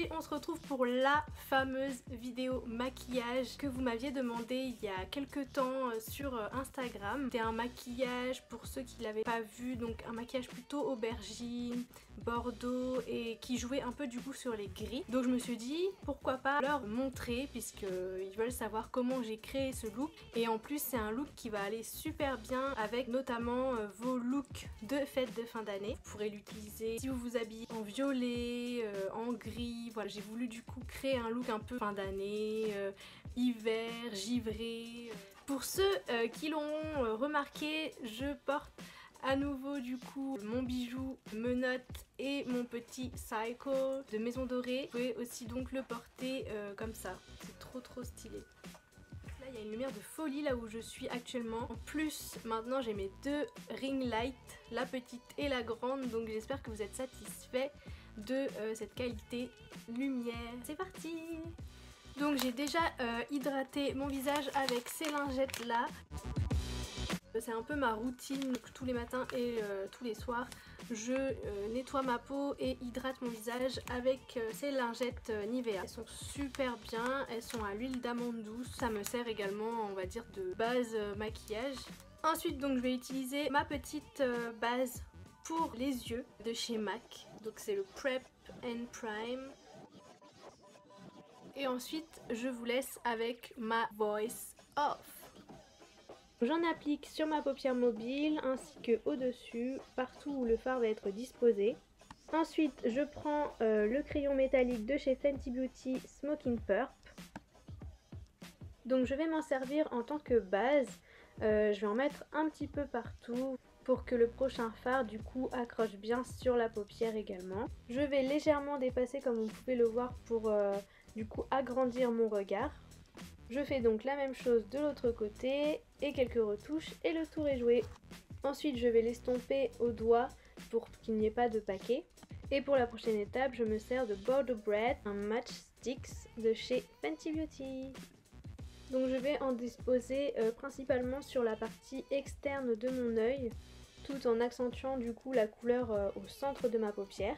Aujourd'hui on se retrouve pour la fameuse vidéo maquillage que vous m'aviez demandé il y a quelques temps sur Instagram. C'était un maquillage, pour ceux qui l'avaient pas vu, donc un maquillage plutôt aubergine, bordeaux et qui jouait un peu du coup sur les gris. Donc je me suis dit pourquoi pas leur montrer puisqu'ils veulent savoir comment j'ai créé ce look. Et en plus c'est un look qui va aller super bien avec notamment vos looks de fête de fin d'année. Vous pourrez l'utiliser si vous vous habillez en violet, en gris. Voilà, j'ai voulu du coup créer un look un peu fin d'année, hiver, givré. Pour ceux qui l'auront remarqué, je porte à nouveau du coup mon bijou menottes et mon petit Psycho de Maison Dorée. Vous pouvez aussi donc le porter comme ça, c'est trop stylé. Là il y a une lumière de folie là où je suis actuellement. En plus maintenant j'ai mes deux ring lights, la petite et la grande, donc j'espère que vous êtes satisfaits de cette qualité lumière. C'est parti! Donc j'ai déjà hydraté mon visage avec ces lingettes là. C'est un peu ma routine, donc tous les matins et tous les soirs je nettoie ma peau et hydrate mon visage avec ces lingettes Nivea. Elles sont super bien, elles sont à l'huile d'amande douce, ça me sert également on va dire de base maquillage. Ensuite donc je vais utiliser ma petite base pour les yeux de chez MAC, donc c'est le Prep and Prime. Et ensuite je vous laisse avec ma voice off. J'en applique sur ma paupière mobile ainsi que au-dessus, partout où le fard va être disposé. Ensuite, je prends le crayon métallique de chez Fenty Beauty Smoking Purp. Donc je vais m'en servir en tant que base. Je vais en mettre un petit peu partout pour que le prochain fard du coup accroche bien sur la paupière également. Je vais légèrement dépasser comme vous pouvez le voir pour du coup agrandir mon regard. Je fais donc la même chose de l'autre côté et quelques retouches et le tour est joué. Ensuite je vais l'estomper au doigt pour qu'il n'y ait pas de paquet. Et pour la prochaine étape je me sers de Bordeaux Bread, un Match Sticks de chez Fenty Beauty. Donc je vais en disposer principalement sur la partie externe de mon œil, tout en accentuant du coup la couleur au centre de ma paupière.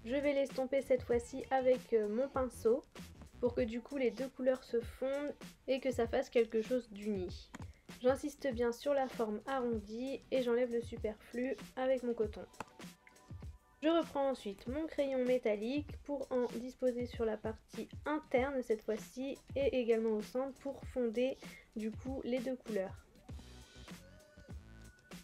Je vais l'estomper cette fois-ci avec mon pinceau, pour que du coup les deux couleurs se fondent et que ça fasse quelque chose d'uni. J'insiste bien sur la forme arrondie et j'enlève le superflu avec mon coton. Je reprends ensuite mon crayon métallique pour en disposer sur la partie interne cette fois-ci et également au centre pour fonder du coup les deux couleurs.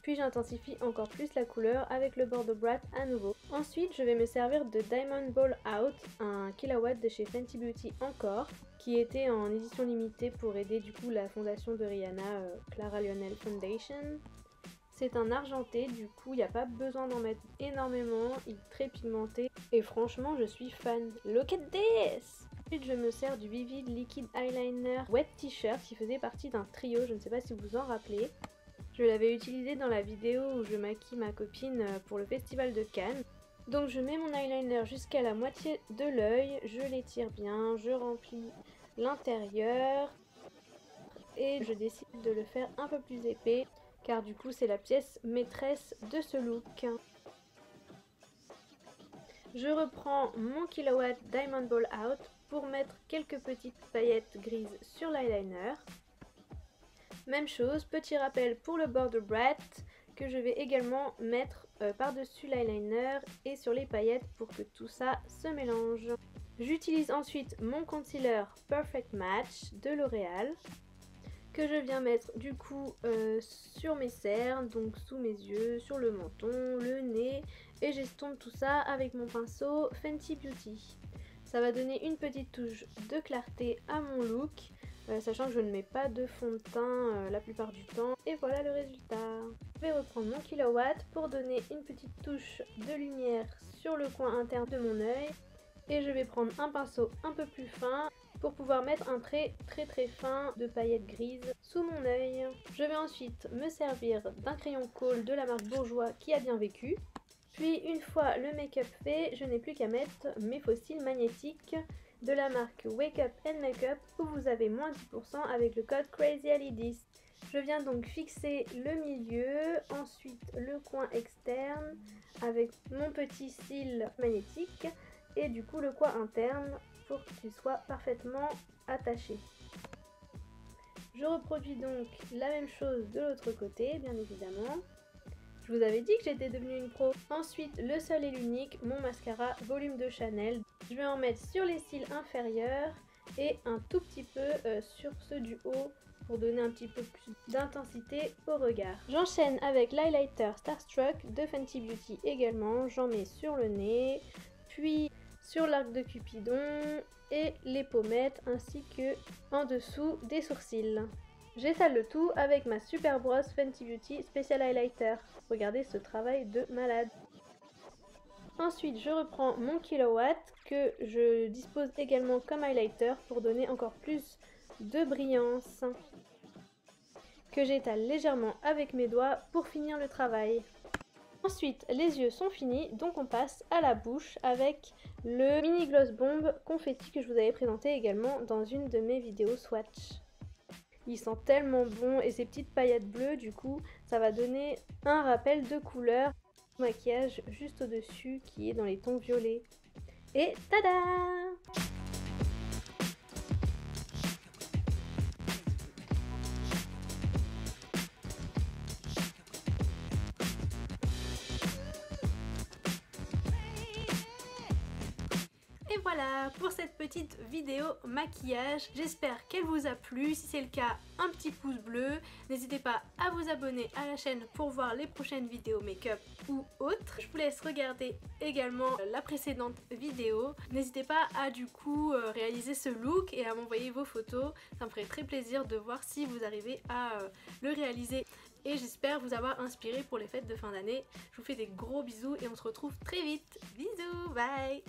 Puis j'intensifie encore plus la couleur avec le Bordeaux Brat à nouveau. Ensuite je vais me servir de Diamond Ball Out, un kilowatt de chez Fenty Beauty encore, qui était en édition limitée pour aider du coup la fondation de Rihanna, Clara Lionel Foundation. C'est un argenté, du coup il n'y a pas besoin d'en mettre énormément, il est très pigmenté et franchement je suis fan. Look at this! Ensuite je me sers du Vivid Liquid Eyeliner Wet T-shirt qui faisait partie d'un trio, je ne sais pas si vous en rappelez. Je l'avais utilisé dans la vidéo où je maquille ma copine pour le festival de Cannes. Donc je mets mon eyeliner jusqu'à la moitié de l'œil, je l'étire bien, je remplis l'intérieur et je décide de le faire un peu plus épais car du coup c'est la pièce maîtresse de ce look. Je reprends mon kilowatt Diamond Ball Out pour mettre quelques petites paillettes grises sur l'eyeliner. Même chose, petit rappel pour le Bordeaux Brat que je vais également mettre par-dessus l'eyeliner et sur les paillettes pour que tout ça se mélange. J'utilise ensuite mon concealer Perfect Match de L'Oréal que je viens mettre du coup sur mes cernes, donc sous mes yeux, sur le menton, le nez et j'estompe tout ça avec mon pinceau Fenty Beauty. Ça va donner une petite touche de clarté à mon look. Sachant que je ne mets pas de fond de teint la plupart du temps. Et voilà le résultat. Je vais reprendre mon kilowatt pour donner une petite touche de lumière sur le coin interne de mon œil. Et je vais prendre un pinceau un peu plus fin pour pouvoir mettre un trait très fin de paillettes grises sous mon œil. Je vais ensuite me servir d'un crayon Kohl de la marque Bourjois qui a bien vécu. Puis une fois le make-up fait, je n'ai plus qu'à mettre mes faux cils magnétiques de la marque Wake Up and Makeup où vous avez moins 10% avec le code CrazyAly10. Je viens donc fixer le milieu, ensuite le coin externe avec mon petit cil magnétique et du coup le coin interne pour qu'il soit parfaitement attaché. Je reproduis donc la même chose de l'autre côté, bien évidemment. Je vous avais dit que j'étais devenue une pro. Ensuite, le seul et l'unique, mon mascara volume de Chanel. Je vais en mettre sur les cils inférieurs et un tout petit peu sur ceux du haut pour donner un petit peu plus d'intensité au regard. J'enchaîne avec l'highlighter Starstruck de Fenty Beauty également. J'en mets sur le nez, puis sur l'arc de Cupidon et les pommettes ainsi que en dessous des sourcils. J'étale le tout avec ma super brosse Fenty Beauty Special Highlighter. Regardez ce travail de malade. Ensuite, je reprends mon Kilowatt que je dispose également comme highlighter pour donner encore plus de brillance, que j'étale légèrement avec mes doigts pour finir le travail. Ensuite, les yeux sont finis, donc on passe à la bouche avec le mini gloss bomb confetti que je vous avais présenté également dans une de mes vidéos swatch. Il sent tellement bon et ces petites paillettes bleues, du coup, ça va donner un rappel de couleur. Maquillage juste au-dessus qui est dans les tons violets. Et tada! Et voilà pour cette petite vidéo maquillage. J'espère qu'elle vous a plu. Si c'est le cas, un petit pouce bleu. N'hésitez pas à vous abonner à la chaîne pour voir les prochaines vidéos make-up ou autres. Je vous laisse regarder également la précédente vidéo. N'hésitez pas à du coup réaliser ce look et à m'envoyer vos photos. Ça me ferait très plaisir de voir si vous arrivez à le réaliser. Et j'espère vous avoir inspiré pour les fêtes de fin d'année. Je vous fais des gros bisous et on se retrouve très vite. Bisous, bye!